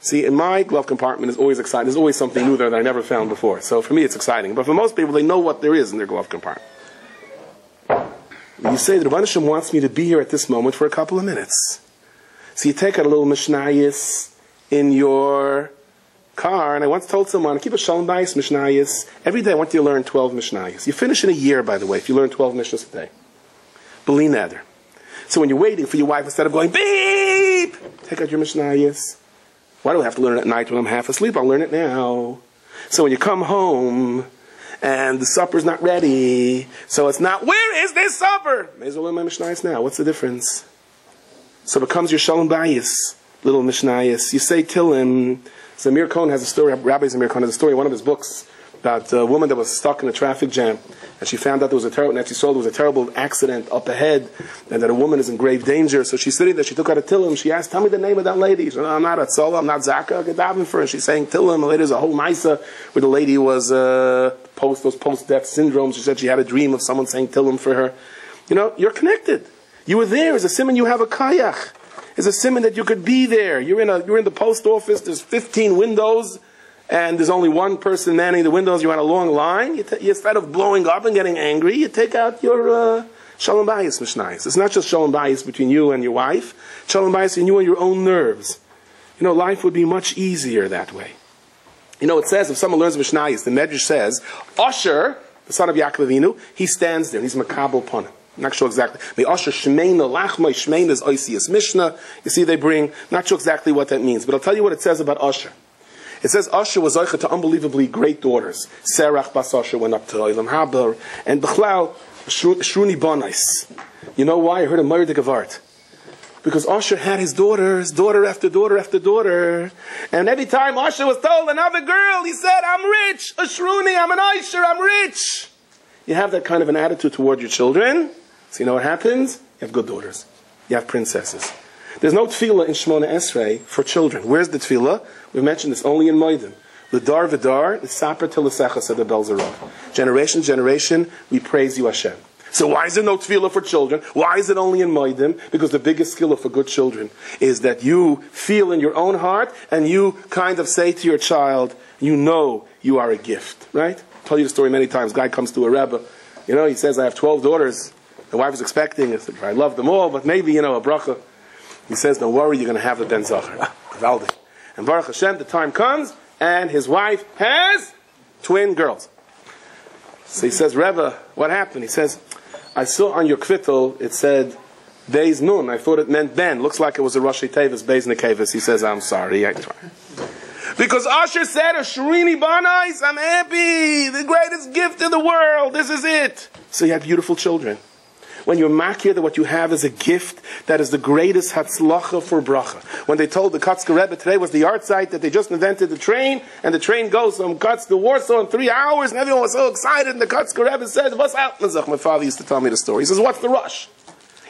See, in my glove compartment is always exciting. There's always something new there that I never found before. So for me it's exciting. But for most people, they know what there is in their glove compartment. You say, the Rebbeinu Shem wants me to be here at this moment for a couple of minutes. So you take out a little mishnayis in your car, and I once told someone, keep a shalom bayis mishnayis. Every day I want you to learn 12 mishnayis. You finish in a year, by the way, if you learn 12 mishnayos a day. B'li neder. So when you're waiting for your wife, instead of going, beep, take out your mishnayis. Why do I have to learn it at night when I'm half asleep? I'll learn it now. So when you come home, and the supper's not ready, so it's not, where is this supper? May as well learn my mishnayis now. What's the difference? So it becomes your shalom bayis, little mishnayis. You say Tillim. Zamir Cohen has a story, Rabbi Zamir Cohen has a story in one of his books, about a woman that was stuck in a traffic jam, and she found out there was a terrible accident up ahead, and that a woman is in grave danger. So she's sitting there, she took out a tillim, she asked, tell me the name of that lady. She said, I'm not a tzollah, I'm not Zaka, get daven for her. And she's saying tillim, and there's a whole maisa where the lady was post-death syndromes. She said she had a dream of someone saying tillim for her. You know, you're connected. You were there. As a simon, you have a kayach. As a simon that you could be there. You're in the post office, there's 15 windows, and there's only one person manning the windows, you're on a long line, instead of blowing up and getting angry, you take out your shalom bayis mishnayos. It's not just shalom bayis between you and your wife, shalom bayis in you and your own nerves. You know, life would be much easier that way. You know, it says, if someone learns mishnayos, the Medrash says, Asher, the son of Yaakov Avinu, he stands there, and he's makabel panim. I'm not sure exactly. The Asher Shemeina Lachma Shemeina is Oisias Mishnah. You see, they bring, not sure exactly what that means, but I'll tell you what it says about Asher. It says Asher was Zoicha to unbelievably great daughters. Serach Bas Asher went up to Olam Haber, and Bechlau Shruni Bonais. You know why? I heard a Meir de Gevart. Because Asher had his daughters, daughter after daughter after daughter, and every time Asher was told another girl, he said, I'm rich, a Shruni, I'm an Asher, I'm rich. You have that kind of an attitude toward your children, so you know what happens? You have good daughters. You have princesses. There's no tefillah in Shemona Esrei for children. Where's the tefillah? We've mentioned this only in Moedim. L'dar v'dar, l'saper t'lesecha, said the Belzerov. Generation, generation, we praise you, Hashem. So why is there no tefillah for children? Why is it only in Moedim? Because the biggest skill for good children is that you feel in your own heart and you kind of say to your child, you know you are a gift, right? I've told you the story many times. Guy comes to a Rebbe, you know, he says, I have 12 daughters. The wife is expecting, I love them all, but maybe, you know, a bracha. He says, don't worry, you're going to have the Ben Zachar. And Baruch Hashem, the time comes, and his wife has twin girls. So he says, Rebbe, what happened? He says, I saw on your kvittel, it said, Beis Nun. I thought it meant Ben. Looks like it was a Rashi Tevis, Beis Nekevis. He says, I'm sorry, I tried. Because Asher said, a Shrini Banais, I'm happy. The greatest gift in the world. This is it. So you had beautiful children. When you're makir that what you have is a gift that is the greatest hatzlacha for bracha. When they told the Kotzker Rebbe today was the art site that they just invented the train, and the train goes from Kotz to Warsaw in 3 hours, and everyone was so excited, and the Kotzker Rebbe said, what's out? My father used to tell me the story. He says, what's the rush?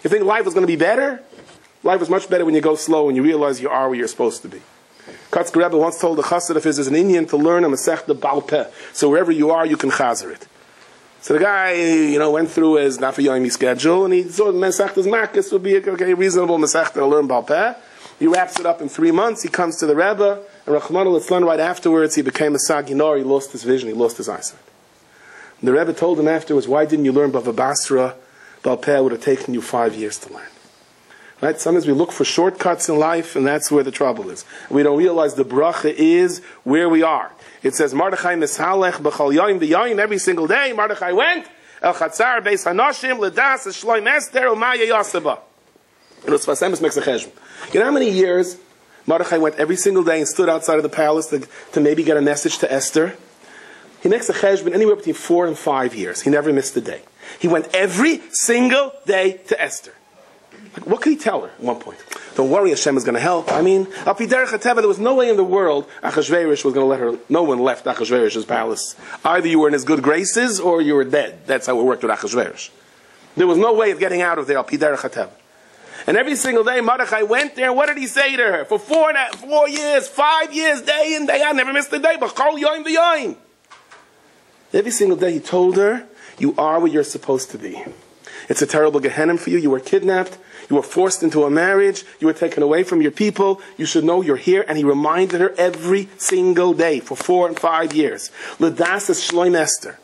You think life is going to be better? Life is much better when you go slow and you realize you are where you're supposed to be. Kotzker Rebbe once told the chassid of his as an Indian to learn a Masechta Baal Peh. So wherever you are, you can chazer it. So the guy, you know, went through his Nafi Yomi schedule, and he thought Masechta's Makis would be a reasonable Masechta to learn Baal Peh. He wraps it up in 3 months. He comes to the Rebbe, and Rachmana Litzlan right afterwards, he became a Saginor. He lost his vision. He lost his eyesight. And the Rebbe told him afterwards, why didn't you learn Bava Basra? Baal Peh would have taken you 5 years to learn. Right? Sometimes we look for shortcuts in life, and that's where the trouble is. We don't realize the bracha is where we are. It says, Mardechai mishalech b'chol yoyim v'yoyim, every single day, Mardechai went, el chatzar beis hanoshim, ledas, shloim ester, umaya yoseba. You know how many years Mardechai went every single day and stood outside of the palace to maybe get a message to Esther? He makes a cheshbon anywhere between 4 and 5 years. He never missed a day. He went every single day to Esther. Like, what could he tell her at one point? Don't worry, Hashem is going to help. I mean, there was no way in the world Achashverosh was going to let her. No one left Achashverosh's palace. Either you were in his good graces or you were dead. That's how it worked with Achashverosh. There was no way of getting out of there. And every single day, Mordechai went there. What did he say to her? For 4 years, 5 years, day in, day out, never missed a day. B'chol yoyim v'yoyim. Every single day, he told her, "You are where you're supposed to be. It's a terrible Gehenna for you. You were kidnapped. You were forced into a marriage. You were taken away from your people. You should know you're here." And he reminded her every single day for 4 and 5 years. L'das es shloim Esther.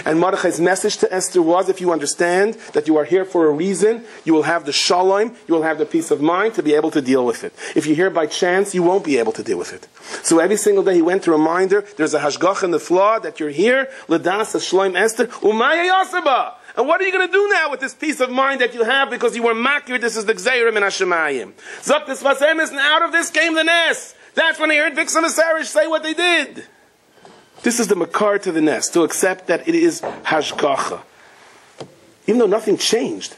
And Mordechai's message to Esther was, if you understand that you are here for a reason, you will have the shalom, you will have the peace of mind to be able to deal with it. If you're here by chance, you won't be able to deal with it. So every single day he went to remind her, there's a hashgach in the flaw that you're here, l'das es shloim Esther, umaya yoseba. And what are you going to do now with this peace of mind that you have because you were makir? This is the gzeirim in Hashemayim. Zok this vasemis, and out of this came the nest. That's when he heard Vixen and Sarish say what they did. This is the makar to the nest, to accept that it is hashgacha. Even though nothing changed.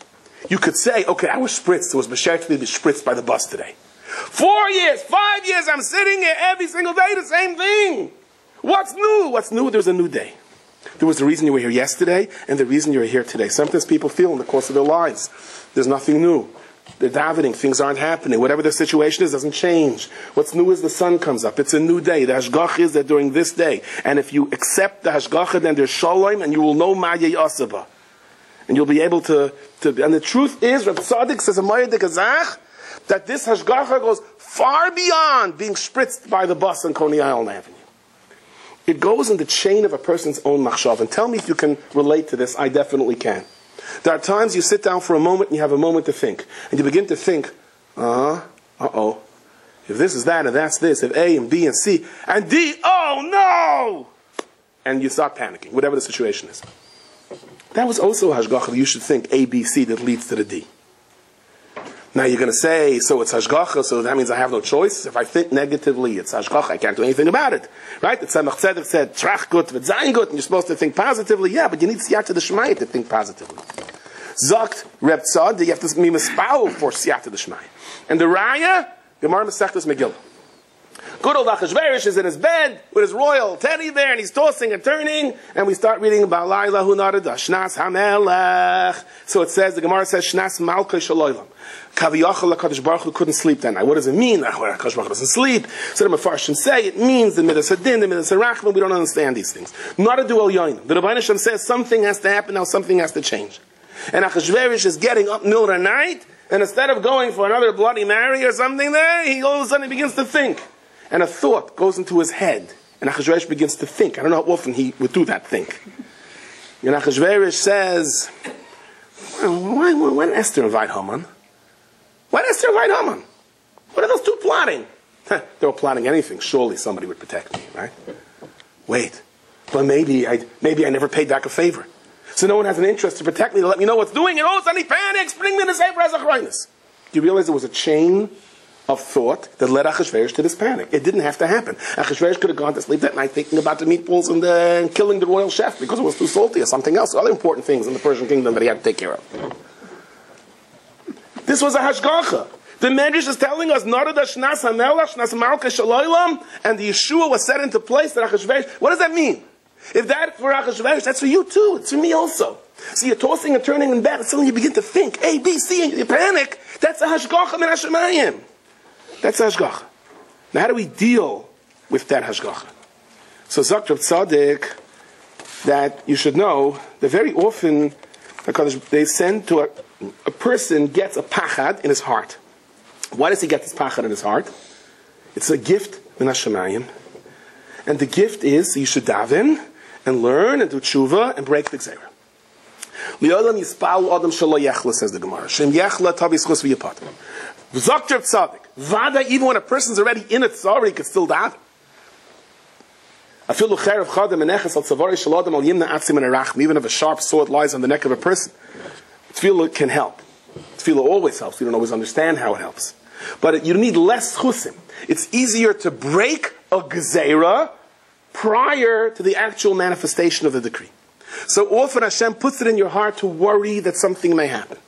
You could say, okay, I was spritzed. It was b'sher to be spritzed by the bus today. 4 years, 5 years, I'm sitting here every single day, the same thing. What's new? What's new? There's a new day. There was the reason you were here yesterday and the reason you're here today. Sometimes people feel in the course of their lives, there's nothing new. They're davening, things aren't happening. Whatever their situation is doesn't change. What's new is the sun comes up. It's a new day. The hashgacha is that during this day. And if you accept the hashgacha, then there's shalom, and you will know ma'yeh asaba. And you'll be able to and the truth is, Rabbi Tzaddik says, that this hashgacha goes far beyond being spritzed by the bus on Coney Island Avenue. It goes in the chain of a person's own machshav. And tell me if you can relate to this. I definitely can. There are times you sit down for a moment and you have a moment to think. And you begin to think, uh-oh. If this is that and that's this, if A and B and C and D, oh no! And you start panicking, whatever the situation is. That was also hashgacha. You should think A, B, C that leads to the D. Now you're going to say, so it's hashgacha, so that means I have no choice. If I think negatively, it's hashgacha, I can't do anything about it. Right? The Tzemach Tzedek said, trach gut, v'zayin gut, and you're supposed to think positively. Yeah, but you need siyata d'shmaya to think positively. Zokt Reb Tzad, you have to be mispal for siyata d'shmaya. And the raya, Gemara Masechtas Megillah. Good old Achashverosh is in his bed with his royal teddy bear, and he's tossing and turning, and we start reading about Laila hu narada, Shnas HaMelech. So it says, the Gemara says, Shnas Malka Shaloilam. Kaviyachal HaKadosh Baruch Hu couldn't sleep that night. What does it mean? HaKadosh Baruch Hu doesn't sleep. So the Mefarshim say, it means the Midas Hadin, the Midas Harachman. We don't understand these things. Naradu El Yoin. The Rabbi Hashem says, something has to happen now, something has to change. And Achashverosh is getting up middle of the night, and instead of going for another Bloody Mary or something there, he all of a sudden begins to think. And a thought goes into his head. And Achashverosh begins to think. I don't know how often he would do that think. And Achashverosh says, well, why did Esther invite Haman? Why did Esther invite Haman? What are those two plotting? They were plotting anything. Surely somebody would protect me, right? Wait. But maybe I never paid back a favor. So no one has an interest to protect me, to let me know what's doing. And all of a sudden he panics. Bring me to Sefer HaZachraynos. Do you realize there was a chain of thought that led Achashverosh to this panic? It didn't have to happen. Achashverosh could have gone to sleep that night thinking about the meatballs and killing the royal chef because it was too salty or something else, other important things in the Persian kingdom that he had to take care of. This was a hashgacha. The Medrash is telling us, Narada Shnas HaMelech, Shnas Malka Shaloilam, and the Yeshua was set into place that Achashverosh. What does that mean? If that's for Achashverosh, that's for you too. It's for me also. So you're tossing and turning in bed, and suddenly you begin to think, A, B, C, and you panic. That's a hashgacha min hashemayim. That's hashgacha. Now how do we deal with that hashgacha? So Zok Reb Tzaddik, that you should know that very often they send to a person gets a pachad in his heart. Why does he get this pachad in his heart? It's a gift min hashemayim. And the gift is you should daven and learn and do tshuva and break the gzeira. Li'olam yispal adam shelo yechla, says the Gemara. Shem yechla tavis chus v'yapatim. Zok Reb Tzaddik. Vada, even when a person's already in a tzara, he could still daven. Afilu cherev chadam meneches al tzavari shel adam al yimna atzim and arachim. Even if a sharp sword lies on the neck of a person, tefillah can help. Tefillah always helps. You don't always understand how it helps. But you need less chusim. It's easier to break a gezeira prior to the actual manifestation of the decree. So often Hashem puts it in your heart to worry that something may happen.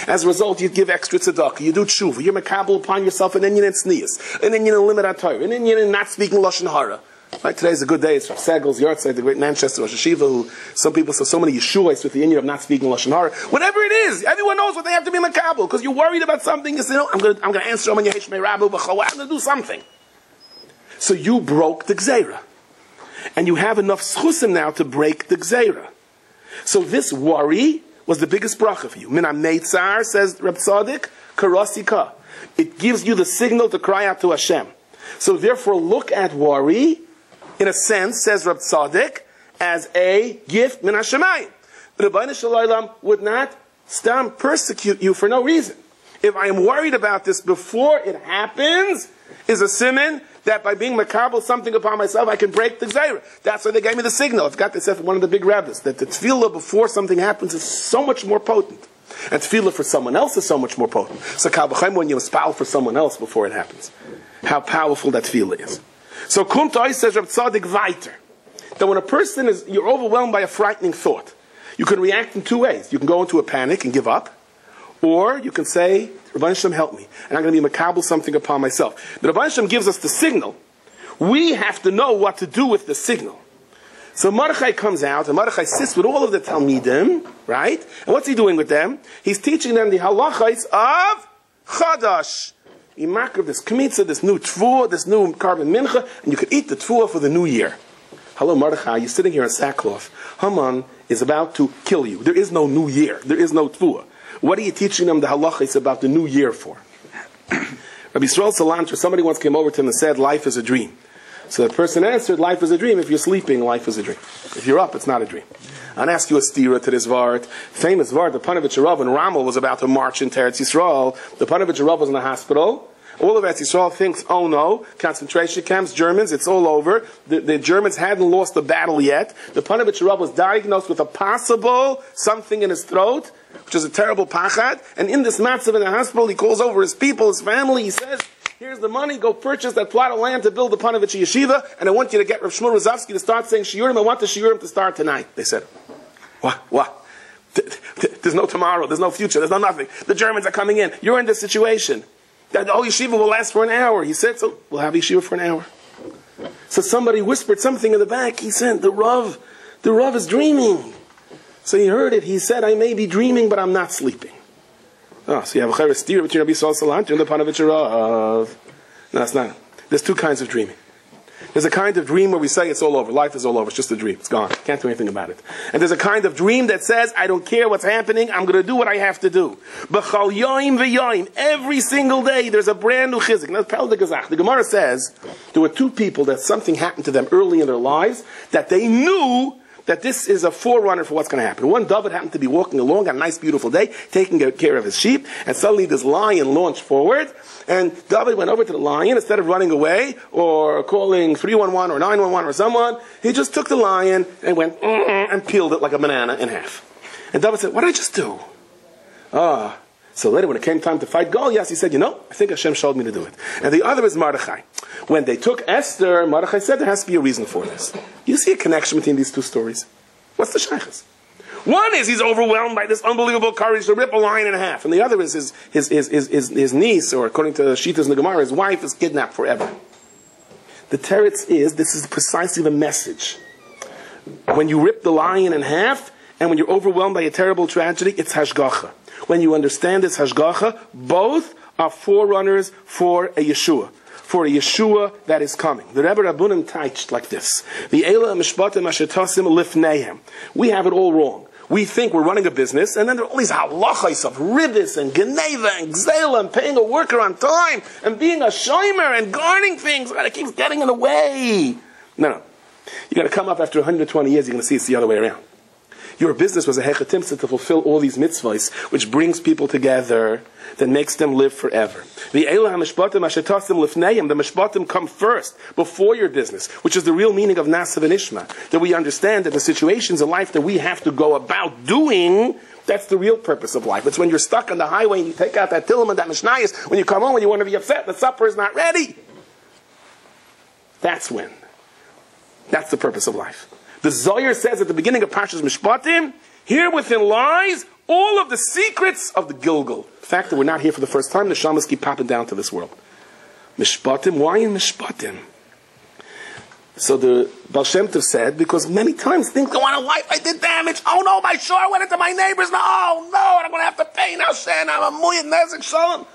As a result, you give extra tzedakah, you do tshuva, you're makabel upon yourself, and then you're in tznius, and then you're in limit HaTorah, and then you're in not speaking lashon hara. Right? Today's a good day. It's Rav Segal's Yartzeit, the great Manchester Rosh Hashiva, who some people say so many Yeshuas with the inyan of not speaking lashon hara. Whatever it is, everyone knows what they have to be makabel because you're worried about something. You say, no, I'm going to answer on Yehesh Meirabu b'chawa. I'm going to do something. So you broke the gzeira, and you have enough schusim now to break the gzeira. So this worry was the biggest bracha for you. Min ha-meitzar, says Reb Tzaddik, karasika. It gives you the signal to cry out to Hashem. So therefore, look at worry, in a sense, says Reb Tzaddik, as a gift min hashemayim. The Rabbi Shalom would not persecute you for no reason. If I am worried about this before it happens, is a siman that by being makabel something upon myself, I can break the gzeira. That's why they gave me the signal. I've got this from one of the big rabbis, that the tefillah before something happens is so much more potent. And tefillah for someone else is so much more potent. So kal v'chaim when you spal for someone else before it happens. How powerful that tefillah is. So Kumtai says Reb Tzaddik weiter, that when a person you're overwhelmed by a frightening thought, you can react in two ways. You can go into a panic and give up, or you can say, Rabbi Hashem, help me, and I'm going to be makabel something upon myself. The Rabbi Hashem gives us the signal. We have to know what to do with the signal. So Mordechai comes out, and Mordechai sits with all of the Talmidim, right? And what's he doing with them? He's teaching them the halachos of Chadash. You mark of this kmitza, this new tfuah, this new carbon mincha, and you could eat the tfuah for the new year. Hello, Mordechai, you're sitting here in sackcloth. Haman is about to kill you. There is no new year. There is no tfuah. What are you teaching them the halachos about the new year for? Rabbi Yisrael Salanter, somebody once came over to him and said, life is a dream. So the person answered, life is a dream. If you're sleeping, life is a dream. If you're up, it's not a dream. I'll ask you a stira to this Vart. Famous Vart, the Panovich Rav, when Ramal was about to march into Eretz Yisrael, the Panovich Rav was in the hospital. All of Eretz Yisrael thinks, oh no, concentration camps, Germans, it's all over. The Germans hadn't lost the battle yet. The Panovich Rav was diagnosed with a possible something in his throat, which is a terrible pachad. And in this matzav in the hospital, he calls over his people, his family, he says, here's the money, go purchase that plot of land to build the Panovich Yeshiva, and I want you to get Rav Shmuel Rozovsky to start saying shiurim. I want the shiurim to start tonight. They said, what? There's no tomorrow, there's no future, there's no nothing. The Germans are coming in. You're in this situation. That the whole yeshiva will last for an hour. He said, so we'll have yeshiva for an hour. So somebody whispered something in the back. He said, the Rav is dreaming. So he heard it. He said, I may be dreaming, but I'm not sleeping. Oh, so you have a chayra steer between Rabbi Yisrael Salanter and the Panovich Rav. No, it's not. There's two kinds of dreaming. There's a kind of dream where we say it's all over. Life is all over. It's just a dream. It's gone. Can't do anything about it. And there's a kind of dream that says, I don't care what's happening. I'm going to do what I have to do. B'chal yoim v'yoim. Every single day there's a brand new chizik. Now, the Gemara says there were two people that something happened to them early in their lives that they knew that this is a forerunner for what's going to happen. One David happened to be walking along on a nice beautiful day, taking care of his sheep, and suddenly this lion launched forward, and David went over to the lion. Instead of running away or calling 311 or 911 or someone, he just took the lion and went and peeled it like a banana in half. And David said, what did I just do? So later when it came time to fight Goliath, he said, I think Hashem showed me to do it. And the other is Mordechai. When they took Esther, Mordechai said there has to be a reason for this. You see a connection between these two stories? What's the shaykhs? One is he's overwhelmed by this unbelievable courage to rip a lion in half. And the other is his niece, or according to the Shitas and the Gemara, his wife is kidnapped forever. The teretz is, this is precisely the message. When you rip the lion in half, and when you're overwhelmed by a terrible tragedy, it's hashgacha. When you understand it's hashgacha, both are forerunners for a Yeshua. For a Yeshua that is coming. The Rebbe Rabbunim touched like this. The Eila Mishpatim Ashetasim Lifneihem. We have it all wrong. We think we're running a business, and then there are all these halachos of ribbis and geneva and gzela and paying a worker on time and being a shomer and guarding things. It keeps getting in the way. No. You're going to come up after 120 years, you're going to see it's the other way around. Your business was a hechatimsa to fulfill all these mitzvahs, which brings people together, that makes them live forever. The mishpatim come first, before your business, which is the real meaning of Nasav and Ishma. That we understand that the situations in life that we have to go about doing, that's the real purpose of life. It's when you're stuck on the highway and you take out that tillim and that mishnayis, when you come home and you want to be upset, the supper is not ready. That's when. That's the purpose of life. The Zohar says at the beginning of Parasha Mishpatim, here within lies all of the secrets of the Gilgal. The fact that we're not here for the first time, the shamas keep popping down to this world. Mishpatim, why in Mishpatim? So the Baal Shem Tov said, because many times things go on in life, I did damage, oh no, my shore went into my neighbor's, oh no, I'm going to have to pay now, Shen, I'm a muyad nezik shalom.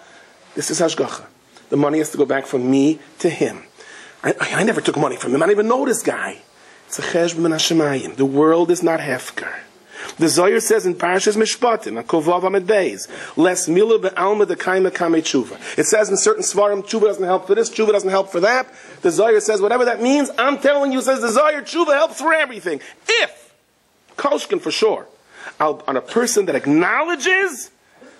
This is hashgacha. The money has to go back from me to him. I never took money from him, I don't even know this guy. It's a cheshbon min hashemayim. The world is not hefker. The Zohar says in Parashas Mishpatim, Kovav Amid Beis, Les Mila Be'alma Dekaima Kamei Tshuva. It says in certain Svarim, Tshuva doesn't help for this, Tshuva doesn't help for that. The Zohar says, whatever that means, I'm telling you, says the Zohar, Tshuva helps for everything. If, Kolshkin for sure, on a person that acknowledges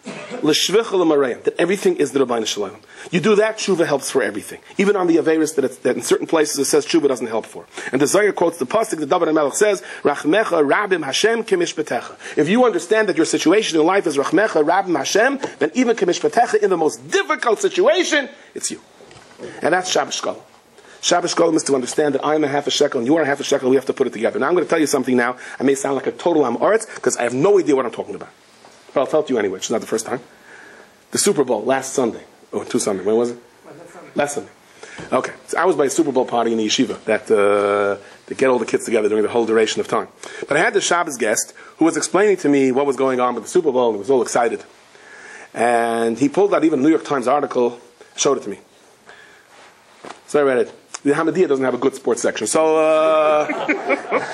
that everything is the Rabbeinu Shalom. You do that, tshuva helps for everything. Even on the Averis that in certain places it says tshuva doesn't help for. And the Zohar quotes the pasuk that David HaMelech says, Rachmecha Rabim Hashem Kemishpatecha. If you understand that your situation in life is Rachmecha Rabim Hashem, then even Kemishpatecha, in the most difficult situation, it's you. And that's Shabbos Shkolim. Shabbos Shkolim is to understand that I am a half a shekel and you are a half a shekel, we have to put it together. Now I'm going to tell you something now. I may sound like a total Am Aretz because I have no idea what I'm talking about. But I'll tell it to you anyway, it's not the first time. The Super Bowl last Sunday, or 2 Sundays, when was it? Last Sunday. Okay, so I was by a Super Bowl party in the yeshiva that to get all the kids together during the whole duration of time. But I had the Shabbos guest who was explaining to me what was going on with the Super Bowl, and he was all excited. And he pulled out even a New York Times article, showed it to me. So I read it. The Hamadiyah doesn't have a good sports section. So,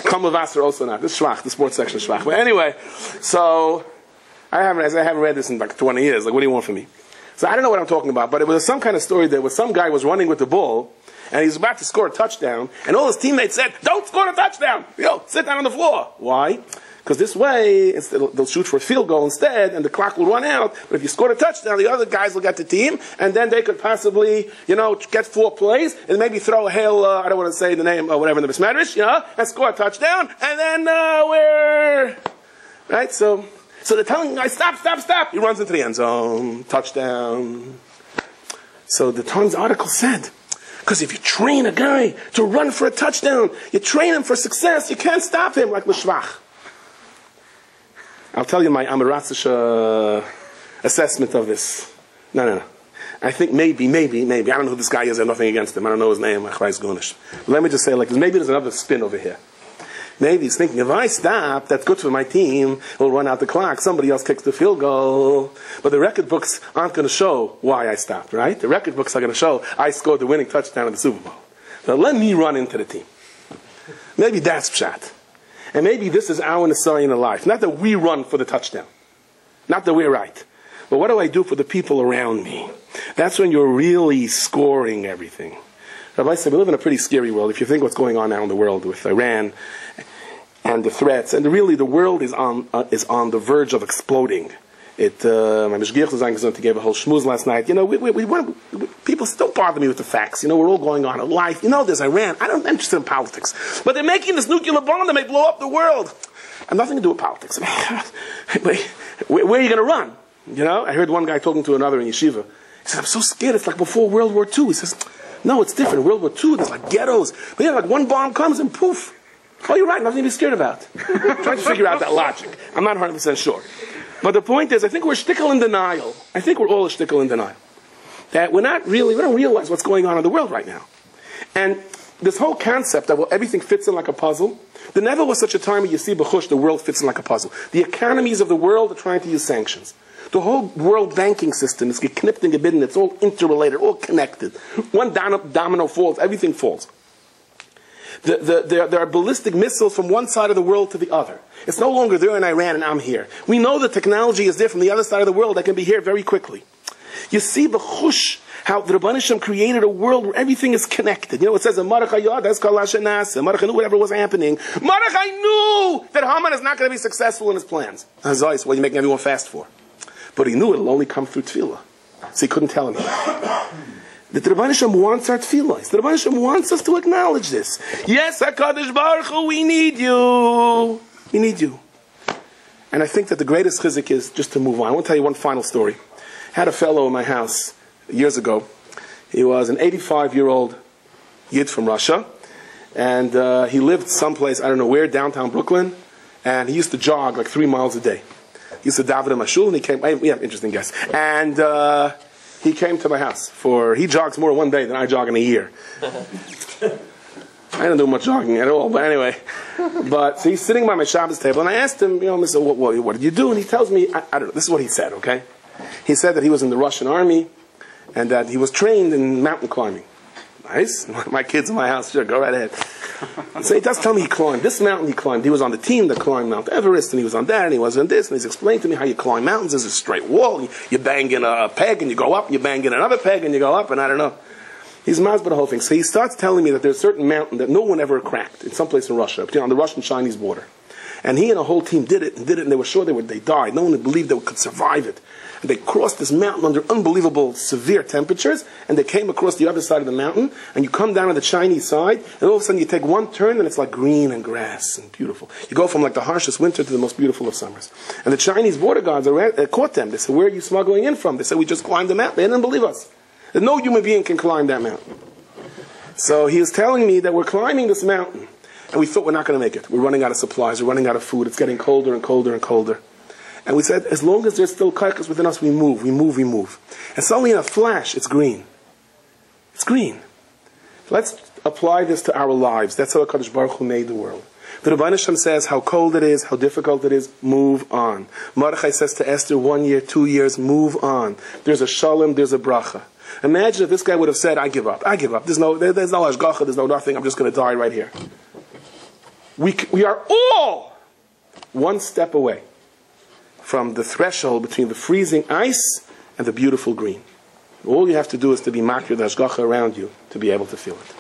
Kam Levasser also not. This is schwach, the sports section is schwach. But anyway, so, I haven't read this in like 20 years. Like, what do you want from me? So I don't know what I'm talking about, but it was some kind of story that was some guy was running with the ball, and he was about to score a touchdown, and all his teammates said, "Don't score a touchdown! Sit down on the floor." Why? Because this way, they'll shoot for a field goal instead, and the clock will run out. But if you score a touchdown, the other guys will get the team, and then they could possibly, get 4 plays, and maybe throw a hail, I don't want to say the name, or whatever, in the Bismadrish, and score a touchdown, and then right? So they're telling the guy, stop. He runs into the end zone, touchdown. So the Times article said, because if you train a guy to run for a touchdown, you train him for success, you can't stop him like l'shvach. I'll tell you my Amaratsish assessment of this. No. I think maybe. I don't know who this guy is. I have nothing against him. I don't know his name. But let me just say like this. Maybe there's another spin over here. Maybe he's thinking, if I stop, that's good for my team. We'll run out the clock. Somebody else kicks the field goal. But the record books aren't going to show why I stopped, right? The record books are going to show I scored the winning touchdown in the Super Bowl. So let me run into the team. Maybe that's pshat. And maybe this is our Nissan in life. Not that we run for the touchdown. Not that we're right. But what do I do for the people around me? That's when you're really scoring everything. Rabbi said, we live in a pretty scary world. If you think what's going on now in the world with Iran and the threats, and really the world is on the verge of exploding. My Mishgiach Zaying gave a whole schmooze last night. People still bother me with the facts. We're all going on in life. There's Iran. I'm interested in politics. But they're making this nuclear bomb that may blow up the world. I have nothing to do with politics. Where are you going to run? I heard one guy talking to another in yeshiva. He said, I'm so scared. It's like before World War II. He says, no, it's different. In World War II, there's like ghettos. But like one bomb comes and poof. Oh, you're right. Nothing to be scared about. I'm trying to figure out that logic. I'm not 100% sure. But the point is, I think we're shtickle in denial. I think we're all a shtickle in denial. That we don't realize what's going on in the world right now. And this whole concept of everything fits in like a puzzle, there never was such a time when you see b'chush, the world fits in like a puzzle. The economies of the world are trying to use sanctions. The whole world banking system is geknipped and gebidden. It's all interrelated, all connected. One domino falls, everything falls. There are ballistic missiles from one side of the world to the other. It's no longer there in Iran and I'm here. We know the technology is there from the other side of the world that can be here very quickly. You see b'chush how the Rabban Hashem created a world where everything is connected. It says, Mordechai knew whatever was happening. Mordechai knew that Haman is not going to be successful in his plans. What are you making everyone fast for? But he knew it'll only come through tefillah. So he couldn't tell him. The Rabban Hashem wants our tefillah. The Rabban Hashem wants us to acknowledge this. Yes, HaKadosh Baruch Hu, we need you. We need you. And I think that the greatest chizik is just to move on. I want to tell you one final story. I had a fellow in my house years ago. He was an 85-year-old Yid from Russia. And he lived someplace, I don't know where, downtown Brooklyn. And he used to jog like 3 miles a day. He used to daven in my shul, and he came. We have interesting guests. And he came to my house he jogs more in one day than I jog in a year. I don't do much jogging at all, but anyway. So he's sitting by my Shabbos table, and I asked him, Mr. What did you do? And he tells me, I don't know. This is what he said. Okay, he said that he was in the Russian army, and that he was trained in mountain climbing. Nice. My kids in my house, sure, go right ahead. So he does tell me he climbed. This mountain he climbed. He was on the team that climbed Mount Everest, and he was on that, and he was on this, and he's explained to me how you climb mountains. There's a straight wall. You bang in a peg, and you go up, and you bang in another peg, and you go up, and I don't know. He's miles by the whole thing. So he starts telling me that there's a certain mountain that no one ever cracked in some place in Russia, on the Russian-Chinese border. And he and a whole team did it, and they were sure they died. No one believed they could survive it. And they crossed this mountain under unbelievable severe temperatures, and they came across the other side of the mountain, and you come down to the Chinese side, and all of a sudden you take one turn, and it's like green and grass and beautiful. You go from like the harshest winter to the most beautiful of summers. And the Chinese border guards caught them. They said, where are you smuggling in from? They said, we just climbed the mountain. They didn't believe us. That no human being can climb that mountain. So he was telling me that we're climbing this mountain, and we thought we're not going to make it. We're running out of supplies. We're running out of food. It's getting colder and colder and colder. And we said, as long as there's still karkas within us, we move. And suddenly in a flash, it's green. It's green. Let's apply this to our lives. That's how HaKadosh Baruch Hu made the world. The Rebbeinu Shem says how cold it is, how difficult it is, move on. Mordechai says to Esther, 1 year, 2 years, move on. There's a shalom, there's a bracha. Imagine if this guy would have said, I give up. There's no hashgacha, there's no nothing, I'm just going to die right here. We are all one step away from the threshold between the freezing ice and the beautiful green. All you have to do is to be makir the hashgacha around you to be able to feel it.